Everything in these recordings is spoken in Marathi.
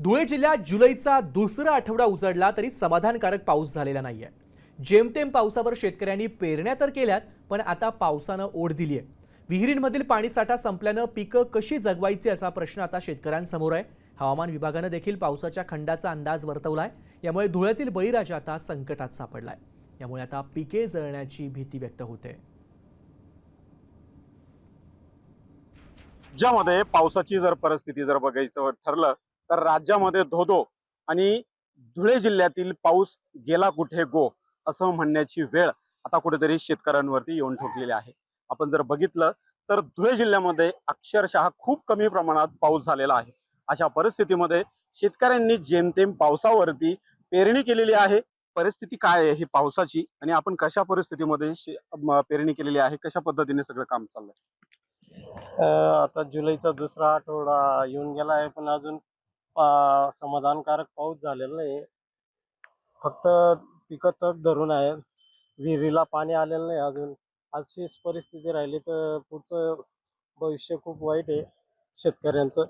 धुळे जिल्ह्यात जुलैचा दुसरा आठवडा उजडला तरी समाधानकारक पाऊस झालेला नाहीये। जेमतेम पावसावर शेतकऱ्यांनी पेरण्या तर केल्यात, पण आता पावसानं ओढ दिलीये। विहिरींमधील पाणीसाठा संपल्यानं पिकं कशी जगवायची असा प्रश्न आता शेतकऱ्यांसमोर आहे। हवामान विभागानं देखील पावसाच्या खंडाचा अंदाज वर्तवलाय। यामुळे धुळ्यातील बळीराजा आता संकटात सापडलाय। यामुळे आता पिके जळण्याची भीती व्यक्त होते। राज्यामध्ये पावसाची जर परिस्थिती जर बघायचं ठरलं तर राज्यामध्ये धोधो आणि धुळे जिल्ह्यातील पाऊस गेला कुठे गो असं म्हणण्याची वेळ आता कुठेतरी शेतकऱ्यांवरती येऊन ठोकलेली आहे। आपण जर बघितलं तर धुळे जिल्ह्यामध्ये अक्षरशः खूप कमी प्रमाणात पाऊस झालेला आहे। अशा परिस्थितीमध्ये शेतकऱ्यांनी जेमतेम पावसावरती पेरणी केलेली आहे। परिस्थिती काय आहे ही पावसाची आणि आपण कशा परिस्थितीमध्ये पेरणी केलेली आहे, कशा पद्धतीने सगळं काम चाललंय? आता जुलैचा दुसरा आठवडा येऊन गेला आहे, पण अजून समाधानकारक पाऊस झालेला नाही। फक्त पिकं तग धरून आहेत, विहिरीला पाणी आलेलं नाही अजून। अशीच परिस्थिती राहिली तर पुढचं भविष्य खूप वाईट आहे शेतकऱ्यांचं।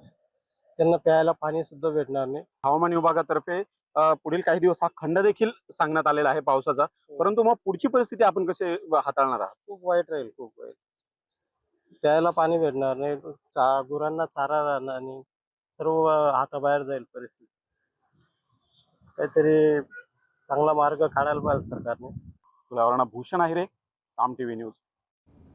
त्यांना प्यायला पाणी सुद्धा भेटणार नाही। हवामान विभागातर्फे पुढील काही दिवस हा खंड देखील सांगण्यात आलेला आहे पावसाचा, परंतु मग पुढची परिस्थिती आपण कसे हाताळणार आहात? खूप वाईट राहील, खूप वाईट। प्यायला पाणी भेटणार नाही, गुरांना चारा राहणार नाही, सर्व हाताबाहेर जाईल परिस्थिती। काहीतरी चांगला मार्ग काढायला पाहिजे सरकारने। तुला भूषण आहे रे, साम टीव्ही न्यूज।